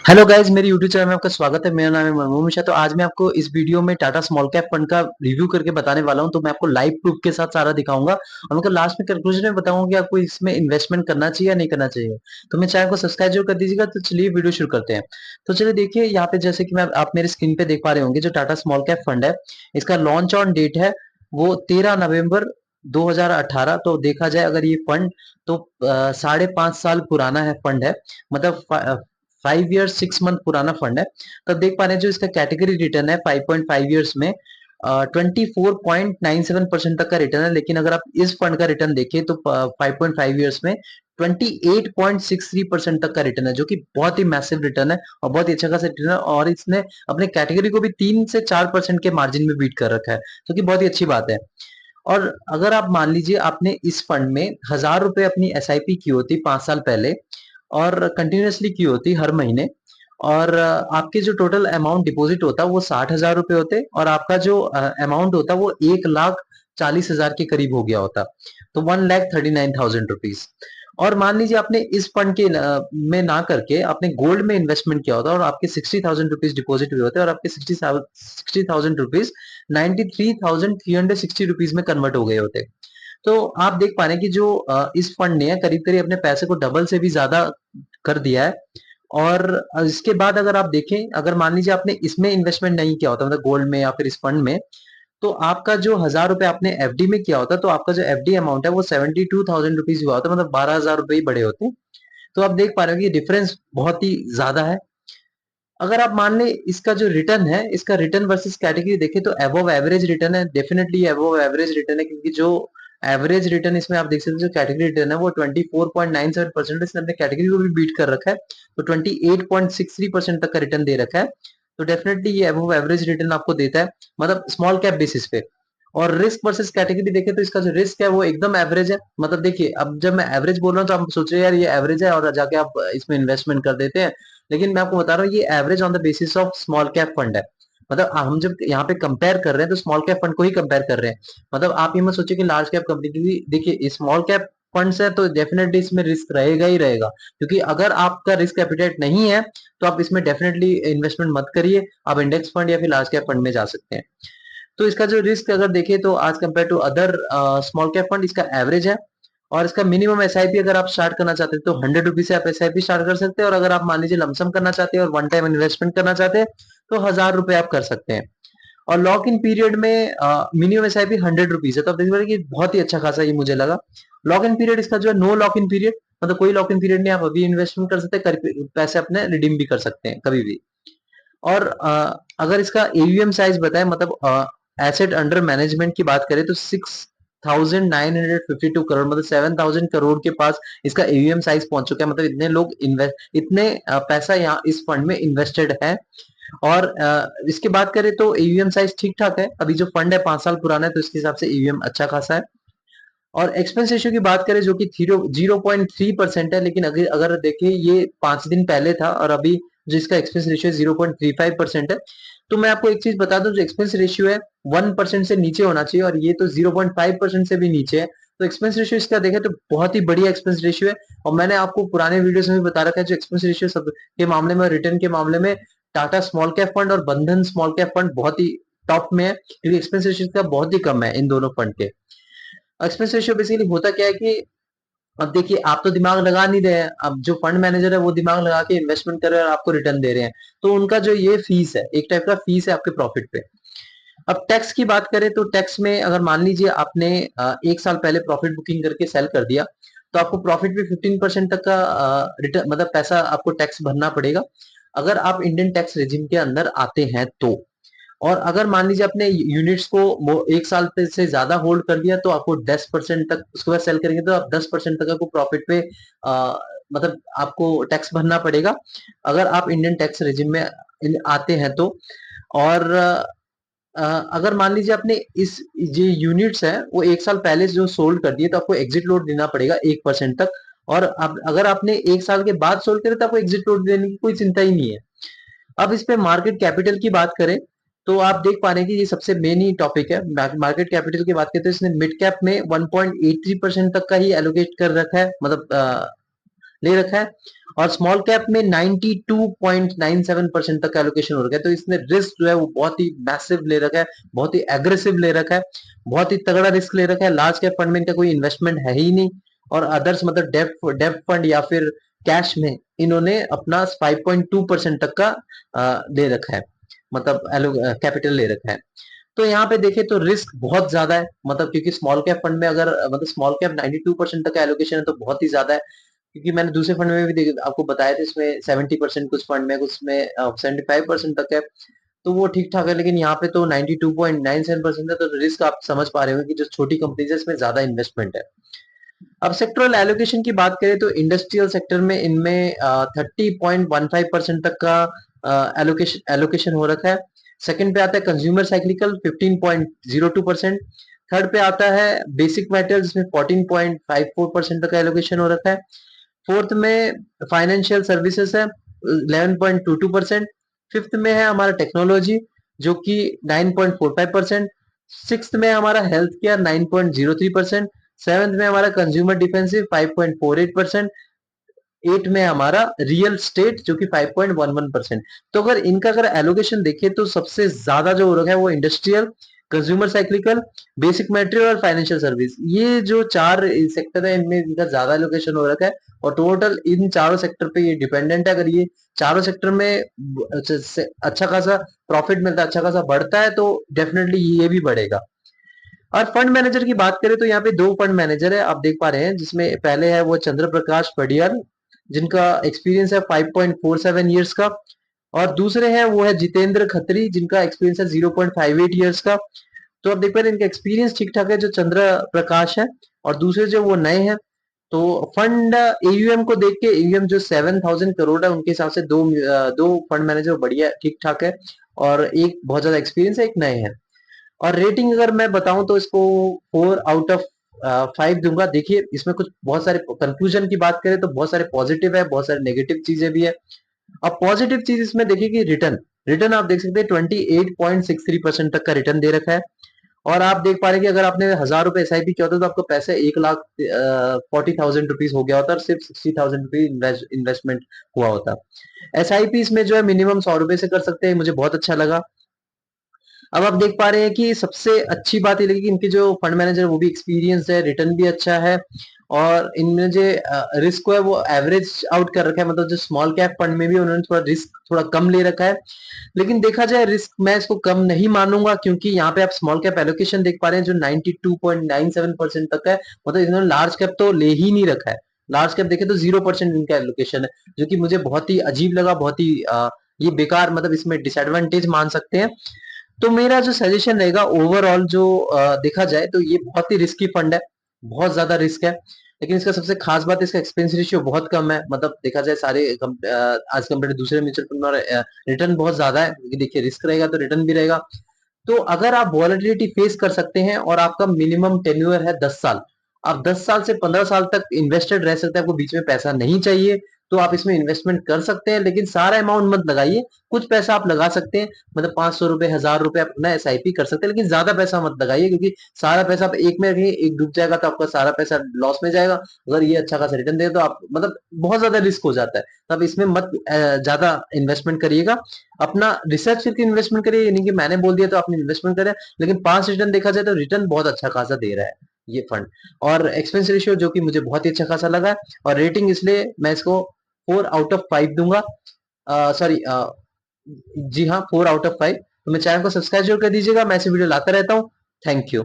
Hello guys, मेरे YouTube channel में आपका स्वागत है। मेरा नाम है मनमोहन मिश्रा। तो आज मैं आपको इस वीडियो में टाटा स्मॉल कैप फंड का रिव्यू करके बताने वाला हूं। तो मैं आपको लाइव प्रूफ के साथ सारा दिखाऊंगा और मैं लास्ट में कंक्लूजन में बताऊंगा कि आपको इसमें इन्वेस्टमेंट करना चाहिए या नहीं करना चाहिए। तो मेरे चैनल को सब्सक्राइब जरूर कर दीजिएगा। तो चलिए वीडियो शुरू करते हैं। तो चलिए देखिए, यहाँ पे जैसे कि मैं आप मेरे स्क्रीन पे देख पा रहे होंगे, जो टाटा स्मॉल कैप फंड है, इसका लॉन्च ऑन डेट है वो 13 नवंबर 2018। तो देखा जाए अगर ये फंड तो 5.5 साल पुराना है फंड है, मतलब 5 ईयर 6 मंथ पुराना फंड है। तो देख पा रहे हैं जो इसका कैटेगरी रिटर्न है 5.5 ईयर्स में 24.97% तक का रिटर्न है। लेकिन अगर आप इस फंड का रिटर्न देखें तो 5.5 ईयर्स में 28.63% तक का रिटर्न है, जो कि बहुत ही मैसिव रिटर्न है और बहुत ही अच्छा खासा रिटर्न है। और इसने अपने कैटेगरी को भी 3 से 4% के मार्जिन में बीट कर रखा है, जो कि बहुत ही अच्छी बात है। और अगर आप मान लीजिए आपने इस फंड में 1,000 रुपए अपनी एसआईपी की होती 5 साल पहले और कंटिन्यूअसली की होती हर महीने, और आपके जो टोटल अमाउंट डिपॉजिट होता वो 60,000 रुपए होते और आपका जो अमाउंट होता वो 1,40,000 के करीब हो गया होता। तो 1,39,000 रुपीज। और मान लीजिए आपने इस फंड के में ना करके आपने गोल्ड में इन्वेस्टमेंट किया होता और आपके 60,000 रुपीज डिपॉजिट हुए होते और आपके 60,000 रुपीज 93,360 रुपीज में कन्वर्ट हो गए होते। तो आप देख पा रहे हैं कि जो इस फंड ने करीब करीब अपने पैसे को डबल से भी ज्यादा कर दिया है। और इसके बाद अगर आप देखें, अगर मान लीजिए आपने इसमें इन्वेस्टमेंट नहीं किया होता, मतलब गोल्ड में या फिर इस फंड में, तो आपका जो 1,000 रुपए आपने एफडी में किया होता तो आपका जो एफडी अमाउंट है वो 72,000 रुपीज हुआ होता, मतलब 12,000 रुपए ही बड़े होते। तो आप देख पा रहे हो कि डिफरेंस बहुत ही ज्यादा है। अगर आप मान ले इसका जो रिटर्न है, इसका रिटर्न वर्सेस कैटेगरी देखें तो अबव एवरेज रिटर्न है, डेफिनेटली अबव एवरेज रिटर्न है, क्योंकि जो एवरेज रिटर्न इसमें आप देख सकते हो, जो कैटेगरी रिटर्न है वो 24.97%, इसने अपने कैटेगरी को भी बीट कर रखा है। तो 28.63% तक का रिटर्न दे रखा है। तो डेफिनेटली ये अबव एवरेज रिटर्न आपको देता है, मतलब स्मॉल कैप बेसिस पे। और रिस्क वर्सेस कैटेगरी देखें तो इसका जो रिस्क है वो एकदम एवरेज है। मतलब देखिए, अब जब मैं एवरेज बोल रहा हूँ तो आप सोच रहे हैं यार ये एवरेज है और जाके आप इसमें इन्वेस्टमेंट कर देते हैं। लेकिन मैं आपको बता रहा हूँ ये average on the basis of small cap fund है। मतलब हम जब यहाँ पे कंपेयर कर रहे हैं तो स्मॉल कैप फंड को ही कंपेयर कर रहे हैं। मतलब आप ये मत सोचिए कि लार्ज कैप कंपनी, क्योंकि देखिए स्मॉल कैप फंड्स है तो डेफिनेटली इसमें रिस्क रहेगा ही रहेगा। क्योंकि अगर आपका रिस्क एपिटाइट नहीं है तो आप इसमें डेफिनेटली इन्वेस्टमेंट मत करिए। आप इंडेक्स फंड या फिर लार्ज कैप फंड में जा सकते हैं। तो इसका जो रिस्क अगर देखें तो आज compare to other small cap fund इसका एवरेज है। और इसका मिनिमम एसआईपी अगर आप स्टार्ट करना चाहते हैं तो 100 रुपीज से आप एसआईपी स्टार्ट कर सकते हैं। और अगर आप मान लीजिए लमसम करना चाहते हैं और वन टाइम इन्वेस्टमेंट करना चाहते हैं तो 1,000 रुपए आप कर सकते हैं। और लॉक इन पीरियड में मिनिमम एसआईपी 100 रुपीज है। तो आप देख रहे हैं कि बहुत ही अच्छा खासा ये मुझे लगा। लॉक इन पीरियड इसका जो है नो लॉक इन पीरियड, मतलब कोई लॉक इन पीरियड नहीं, आप अभी इन्वेस्टमेंट कर सकते हैं, पैसे अपने रिडीम भी कर सकते हैं कभी भी। और अगर इसका एयूएम साइज बताएं, मतलब एसेट अंडर मैनेजमेंट की बात करें तो 6,952 करोड़, मतलब 7,000 करोड़ के पास इसका एयूएम साइज पहुंच चुका है। मतलब इतने लोग इन्वेस्ट, इतने पैसा यहाँ इस फंड में इन्वेस्टेड है। और इसकी बात करें तो एयूएम साइज ठीक ठाक है। अभी जो फंड है 5 साल पुराना है तो इसके हिसाब से एयूएम अच्छा खासा है। और एक्सपेंस रेशियो की बात करें जो कि 0.3% है, लेकिन अगर अगर देखिए ये 5 दिन पहले था और अभी जो इसका एक्सपेंस रेशियो 0.35% है। तो मैं आपको एक चीज बता दूं, जो एक्सपेंस रेशियो है 1% से नीचे होना चाहिए और ये तो 0.5% से भी नीचे है। तो एक्सपेंस रेशियो इसका देखें तो बहुत ही बढ़िया एक्सपेंस रेशियो है। और मैंने आपको पुराने वीडियोस में भी बता रखा है, जो एक्सपेंस रेशियो सब के मामले में, रिटर्न के मामले में टाटा स्मॉल कैप फंड और बंधन स्मॉल कैप फंड बहुत ही टॉप में है, क्योंकि एक्सपेंस रेशियो का बहुत ही कम है इन दोनों फंड के। एक्सपेंस रेशियो बेसिकली होता क्या है कि अब देखिए, आप तो दिमाग लगा नहीं रहे हैं, अब जो फंड मैनेजर है वो दिमाग लगा के इन्वेस्टमेंट कर रहे हैं और आपको रिटर्न दे रहे हैं। तो उनका जो ये फीस है, एक टाइप का फीस है आपके प्रॉफिट पे। अब टैक्स की बात करें तो टैक्स में अगर मान लीजिए आपने 1 साल पहले प्रॉफिट बुकिंग करके सेल कर दिया तो आपको प्रॉफिट पे 15% तक का रिटर्न, मतलब पैसा आपको टैक्स भरना पड़ेगा, अगर आप इंडियन टैक्स रेजिम के अंदर आते हैं तो। और अगर मान लीजिए अपने यूनिट्स को 1 साल से ज्यादा होल्ड कर दिया तो आपको 10% तक, उसके बाद सेल करेंगे तो आप 10% तक आपको प्रॉफिट पे मतलब आपको टैक्स भरना पड़ेगा, अगर आप इंडियन टैक्स रेजिम में आते हैं तो। और अगर मान लीजिए आपने इस जो यूनिट्स है वो 1 साल पहले जो सोल्ड कर दिए तो आपको एग्जिट लोड देना पड़ेगा 1% तक। और अब अगर आपने 1 साल के बाद सोल्ड करे तो आपको एग्जिट लोड देने की कोई चिंता ही नहीं है। अब इस पे मार्केट कैपिटल की बात करें तो आप देख पा रहे हैं कि ये सबसे मेन ही टॉपिक है। मार्केट कैपिटल की बात करें तो इसने मिड कैप में 1.83% तक का ही एलोकेट कर रखा है, मतलब ले रखा है और स्मॉल कैप में 92.97% तक एलोकेशन हो रखा है। तो इसने रिस्क जो है वो बहुत ही मैसिव ले रखा है, बहुत ही एग्रेसिव ले रखा है, बहुत ही तगड़ा रिस्क ले रखा है। लार्ज कैप फंड में इनका कोई इन्वेस्टमेंट है ही नहीं और अदर्स मतलब डेप्ट फंड या फिर कैश में इन्होंने अपना 5.2% तक का ले रखा है, मतलब कैपिटल ले रखा है। तो यहाँ पे देखें तो रिस्क बहुत ज्यादा है, मतलब क्योंकि स्मॉल कैप फंड में अगर मतलब स्मॉल कैप 92% तक का एलोकेशन है तो बहुत ही ज्यादा है। क्योंकि मैंने दूसरे फंड में भी आपको बताया था, इसमें 70% कुछ फंड में, कुछ में 75% तक है, तो वो ठीक ठाक है। लेकिन यहाँ पे तो 92.97% है, तो रिस्क आप समझ पा रहे हो कि जो छोटी कंपनीज है इसमें ज्यादा इन्वेस्टमेंट है। अब सेक्टरल एलोकेशन की बात करें तो इंडस्ट्रियल सेक्टर में इनमें 30.15% तक का एलोकेशन हो रखा है। सेकंड पे आता है कंज्यूमर साइक्लिकल 15.02%। थर्ड पे आता है बेसिक मेटल जिसमें 14.54% तक का एलोकेशन हो रखा है। फोर्थ में फाइनेंशियल सर्विसेज है 11.22%। फिफ्थ में है हमारा टेक्नोलॉजी जो कि 9.45%। सिक्स्थ में हमारा हेल्थ केयर 9.03%। सेवेंथ में हमारा कंज्यूमर डिफेंसिव 5.48%। एट में हमारा रियल स्टेट जो कि 5.11%। तो अगर इनका अगर एलोकेशन देखें तो सबसे ज्यादा जो हो रखा है वो industrial, consumer cyclical, basic material और फाइनेंशियल सर्विस, ये जो चार सेक्टर है इनमें इनका ज्यादा एलोकेशन हो रखा है। और टोटल इन चारों सेक्टर पे ये डिपेंडेंट है। अगर ये चारों सेक्टर में अच्छा खासा प्रॉफिट मिलता है, अच्छा खासा बढ़ता है, तो डेफिनेटली ये भी बढ़ेगा। और फंड मैनेजर की बात करें तो यहाँ पे दो फंड मैनेजर है, आप देख पा रहे हैं, जिसमें पहले है वो चंद्र प्रकाश पडियाल जिनका एक्सपीरियंस है 5.47 ईयर्स का, और दूसरे हैं वो है जितेंद्र खत्री जिनका एक्सपीरियंस है 0.58 ईयर्स का। तो आप देख पा रहे हैं इनका एक्सपीरियंस ठीक ठाक है जो चंद्र प्रकाश है, और दूसरे जो वो नए हैं। तो फंड एयूएम को देख के एयूएम जो 7,000 करोड़ है उनके हिसाब से दो फंड मैनेजर बढ़िया ठीक ठाक है, और एक बहुत ज्यादा एक्सपीरियंस है, एक नए हैं। और रेटिंग अगर मैं बताऊं तो इसको 4 आउट ऑफ 5 दूंगा। देखिए इसमें कुछ बहुत सारे कंक्लूजन की बात करें तो बहुत सारे पॉजिटिव है, बहुत सारे नेगेटिव चीजें भी है। अब पॉजिटिव चीज इसमें देखिए कि रिटर्न रिटर्न आप देख सकते हैं 28.63% तक का रिटर्न दे रखा है। और आप देख पा रहे हैं कि अगर आपने 1,000 रुपए एसआईपी किया होता तो आपको पैसे 1,40,000 रुपीज हो गया होता और सिर्फ 60,000 रुपीज इन्वेस्टमेंट हुआ होता। एसआईपी इसमें जो है मिनिमम 100 रुपए से कर सकते हैं, मुझे बहुत अच्छा लगा। अब आप देख पा रहे हैं कि सबसे अच्छी बात ये लगी कि इनके जो फंड मैनेजर वो भी एक्सपीरियंस है, रिटर्न भी अच्छा है, और इनमें जो रिस्क को है वो एवरेज आउट कर रखा है, मतलब जो स्मॉल कैप फंड में भी उन्होंने थोड़ा रिस्क थोड़ा कम ले रखा है। लेकिन देखा जाए रिस्क मैं इसको कम नहीं मानूंगा, क्योंकि यहाँ पे आप स्मॉल कैप एलोकेशन देख पा रहे हैं जो 92.97% तक है, मतलब इन्होंने लार्ज कैप तो ले ही नहीं रखा है। लार्ज कैप देखे तो 0% इनका एलोकेशन है, जो कि मुझे बहुत ही अजीब लगा, बहुत ही ये बेकार, मतलब इसमें डिसएडवांटेज मान सकते हैं। तो मेरा जो सजेशन रहेगा ओवरऑल जो देखा जाए तो ये बहुत ही रिस्की फंड है, बहुत ज्यादा रिस्क है। लेकिन इसका सबसे खास बात इसका एक्सपेंस रेशियो बहुत कम है, मतलब देखा जाए आज कंपेयर टू दूसरे म्यूचुअल फंड में रिटर्न बहुत ज्यादा है, क्योंकि देखिए रिस्क रहेगा तो रिटर्न भी रहेगा। तो अगर आप वॉलेटिलिटी फेस कर सकते हैं और आपका मिनिमम टेन्योर है 10 साल, आप 10 साल से 15 साल तक इन्वेस्टेड रह सकते हैं, आपको बीच में पैसा नहीं चाहिए, तो आप इसमें इन्वेस्टमेंट कर सकते हैं। लेकिन सारा अमाउंट मत लगाइए, कुछ पैसा आप लगा सकते हैं, मतलब 500 रुपए, 1,000 रुपए अपना एसआईपी कर सकते हैं, लेकिन ज्यादा पैसा मत लगाइए, क्योंकि सारा पैसा आप एक में रखिए, एक डूब जाएगा तो आपका सारा पैसा लॉस में जाएगा। अगर ये अच्छा खासा रिटर्न दे तो आप मतलब बहुत ज्यादा रिस्क हो जाता है, तो आप इसमें मत ज्यादा इन्वेस्टमेंट करिएगा। अपना रिसर्च करके इन्वेस्टमेंट करिए, यानी कि मैंने बोल दिया तो आपने इन्वेस्टमेंट करें। लेकिन पास रिटर्न देखा जाए तो रिटर्न बहुत अच्छा खासा दे रहा है ये फंड। और एक्सपेंस रेशियो जो कि मुझे बहुत ही अच्छा खासा लगा है, और रेटिंग इसलिए मैं इसको 4 आउट ऑफ 5 दूंगा। सॉरी, जी हाँ, 4 आउट ऑफ 5। तो मेरे चैनल को सब्सक्राइब जरूर कर दीजिएगा, मैं ऐसे वीडियो लाता रहता हूँ। Thank you.